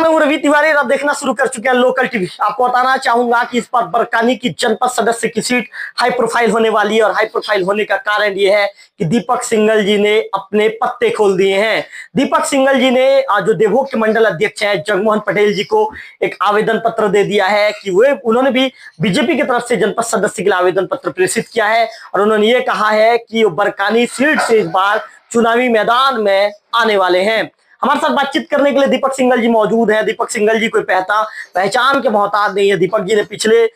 नमस्कार, मैं हूं रवि तिवारी। आप देखना शुरू कर चुके हैं लोकल टीवी। आपको बताना चाहूंगा कि इस बार बरकानी की जनपद सदस्य की सीट हाई प्रोफाइल होने वाली है और हाई प्रोफाइल होने का कारण यह है कि दीपक सिंघल जी ने अपने पत्ते खोल दिए हैं। दीपक सिंघल जी ने जो देवभोग के मंडल अध्यक्ष हैं जगमोहन पटेल जी को एक आवेदन पत्र दे दिया है कि उन्होंने भी बीजेपी की तरफ से जनपद सदस्य के लिए आवेदन पत्र प्रेषित किया है और उन्होंने ये कहा है कि वो बरकानी सीट से इस बार चुनावी मैदान में आने वाले हैं। हमारे साथ बातचीत करने के लिए दीपक सिंघल जी मौजूद हैं। दीपक सिंघल जी कोई पहचान के मोहताज नहीं है। दीपक जी ने पिछले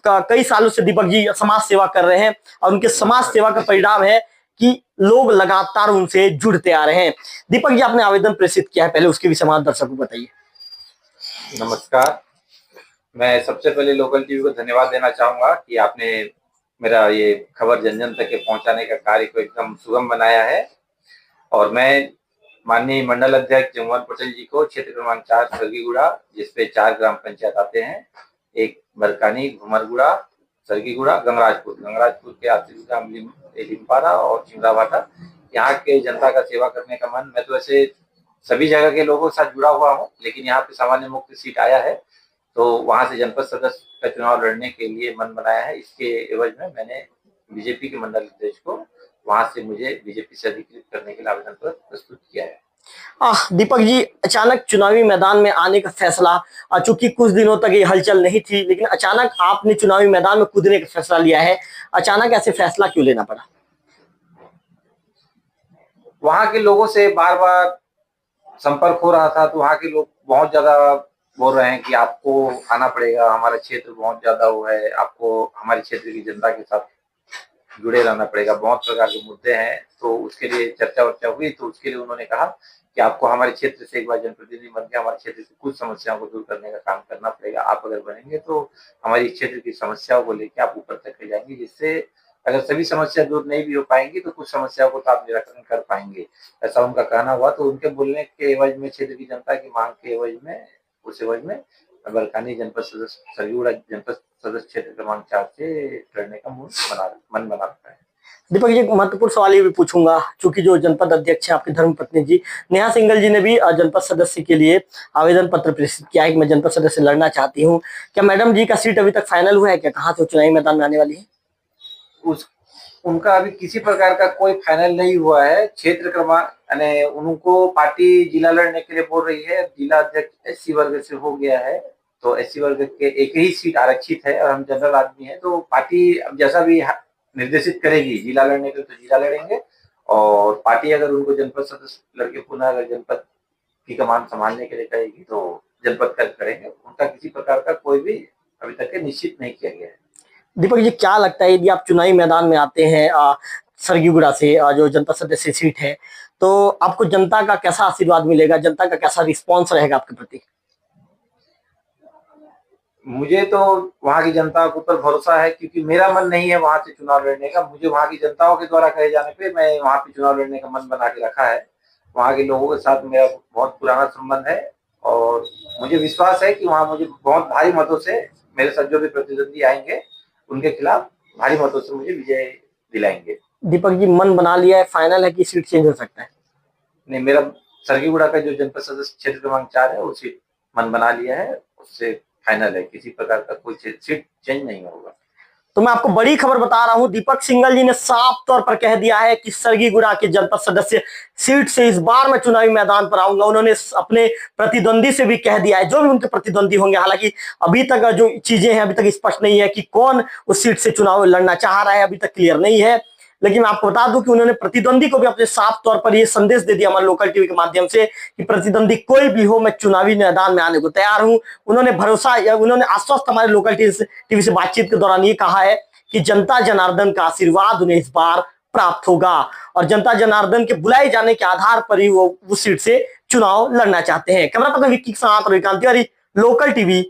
कई सालों से दीपक जी समाज सेवा कर रहे हैं और उनके समाज सेवा का परिणाम है कि लोग लगातार उनसे जुड़ते आ रहे हैं। दीपक जी, आपने आवेदन प्रेषित किया है, पहले उसके विषय में दर्शकों को बताइए। नमस्कार, मैं सबसे पहले लोकल टीवी को धन्यवाद देना चाहूंगा कि आपने मेरा ये खबर जन जन तक पहुंचाने का कार्य को एकदम सुगम बनाया है। और मैं माननीय मंडल अध्यक्ष जगमोहन पटेल जी को क्षेत्र क्रमांक 4 सरगीगुड़ा, जिसपे 4 ग्राम पंचायत आते हैं, एक बरकानी, घुमरगुड़ा, सरगीगुड़ा, गंगराजपुर के आश्रित ग्राम लिमपारा और चिमराभाटा, यहाँ के जनता का सेवा करने का मन। मैं तो ऐसे सभी जगह के लोगों के साथ जुड़ा हुआ हूँ, लेकिन यहाँ पे सामान्य मुक्त सीट आया है तो वहां से जनपद सदस्य का चुनाव लड़ने के लिए मन बनाया है। इसके एवज में मैंने बीजेपी के मंडल अध्यक्ष को वहां से मुझे बीजेपी से अधिकृत करने के लिए आवेदन पत्र प्रस्तुत किया है। दीपक जी, अचानक चुनावी मैदान में आने का फैसला, चूंकि कुछ दिनों तक ये हलचल नहीं थी, लेकिन अचानक आपने चुनावी मैदान में कूदने का फैसला लिया है। अचानक ऐसे फैसला क्यों लेना पड़ा? वहां के लोगों से बार बार संपर्क हो रहा था तो वहां के लोग बहुत ज्यादा बोल रहे हैं कि आपको आना पड़ेगा, हमारा क्षेत्र बहुत ज्यादा वो है, आपको हमारे क्षेत्र की जनता के साथ जुड़े रहना पड़ेगा, बहुत प्रकार के मुद्दे हैं। तो उसके लिए चर्चा वर्चा हुई, तो उसके लिए उन्होंने कहा कि आपको हमारे क्षेत्र से एक बार जनप्रतिनिधि बन के हमारे क्षेत्र की कुछ समस्याओं को दूर करने का काम करना पड़ेगा। आप अगर बनेंगे तो हमारी क्षेत्र की समस्याओं को लेकर आप ऊपर तक ले जाएंगे, जिससे अगर सभी समस्या दूर नहीं भी हो पाएंगी तो कुछ समस्याओं को तो आप निराकरण कर पाएंगे, ऐसा उनका कहना हुआ। तो उनके बोलने के एवज में, क्षेत्र की जनता की मांग के एवज में, उस एवज में बरकानी जनपद सदस्य, सरगीगुड़ा जनपद सदस्य क्षेत्र क्रमांक 4 से लड़ने का मन बना रखा है। दीपक जी, एक महत्वपूर्ण सवाल ये भी पूछूंगा, चूंकि जो जनपद अध्यक्ष है आपकी धर्मपत्नी जी नेहा सिंघल जी ने भी जनपद सदस्य के लिए आवेदन पत्र प्रेषित किया है कि मैं जनपद सदस्य लड़ना चाहती हूँ। क्या मैडम जी का सीट अभी तक फाइनल हुआ है? क्या कहाँ से चुनावी मैदान में आने वाली है? उनका अभी किसी प्रकार का कोई फाइनल नहीं हुआ है। क्षेत्र क्रमांक यानी उनको पार्टी जिला लड़ने के लिए बोल रही है। जिला अध्यक्ष एससी वर्ग से हो गया है, तो एससी वर्ग के एक ही सीट आरक्षित है और हम जनरल आदमी है, तो पार्टी अब जैसा भी निर्देशित करेगी जिला लड़ने के लिए तो जिला लड़ेंगे। और पार्टी अगर उनको जनपद सदस्य लड़के पुनः अगर जनपद की कमान संभालने के लिए कहेगी तो जनपद करेंगे। उनका किसी प्रकार का कोई भी अभी तक निश्चित नहीं किया गया है। दीपक जी, क्या लगता है यदि आप चुनावी मैदान में आते हैं सरगीगुड़ा से, जो जनपद सदस्य सीट है, तो आपको जनता का कैसा आशीर्वाद मिलेगा? जनता का कैसा रिस्पॉन्स रहेगा आपके प्रति? मुझे तो वहां की जनता के ऊपर भरोसा है, क्योंकि मेरा मन नहीं है वहां से चुनाव लड़ने का। मुझे वहां की जनताओं के द्वारा कहे जाने पे मैं वहां पे चुनाव लड़ने का मन बना के रखा है। वहां के लोगों के साथ मेरा बहुत पुराना संबंध है और मुझे विश्वास है कि वहां मुझे बहुत भारी मतों से, मेरे साथ जो भी प्रतिद्वंदी आएंगे उनके खिलाफ भारी मतों से मुझे विजय दिलाएंगे। दीपक जी, मन बना लिया है, फाइनल है कि सीट चेंज हो सकता है? नहीं, मेरा सरगीगुड़ा का जो जनपद सदस्य क्षेत्र क्रमांक 4 है वो सीट मन बना लिया है, उससे फाइनल है, किसी प्रकार का कोई सीट चेंज नहीं होगा। तो मैं आपको बड़ी खबर बता रहा हूं, दीपक सिंघल जी ने साफ तौर पर कह दिया है कि सरगीगुड़ा के जनपद सदस्य सीट से इस बार मैं चुनावी मैदान पर आऊंगा। उन्होंने अपने प्रतिद्वंदी से भी कह दिया है, जो भी उनके प्रतिद्वंदी होंगे, हालांकि अभी तक जो चीजें हैं अभी तक स्पष्ट नहीं है कि कौन उस सीट से चुनाव लड़ना चाह रहा है, अभी तक क्लियर नहीं है। लेकिन आपको बता दूं कि उन्होंने प्रतिद्वंदी को भी अपने साफ तौर पर यह संदेश दे दिया हमारे लोकल टीवी के माध्यम से कि प्रतिद्वंदी कोई भी हो, मैं चुनावी मैदान में आने को तैयार हूं। उन्होंने आश्वस्त हमारे लोकल टीवी से बातचीत के दौरान ये कहा है कि जनता जनार्दन का आशीर्वाद उन्हें इस बार प्राप्त होगा और जनता जनार्दन के बुलाए जाने के आधार पर ही वो उस सीट से चुनाव लड़ना चाहते हैं। कैमरा पर्सन विक्की के साथ रविकांत तिवारी, लोकल टीवी।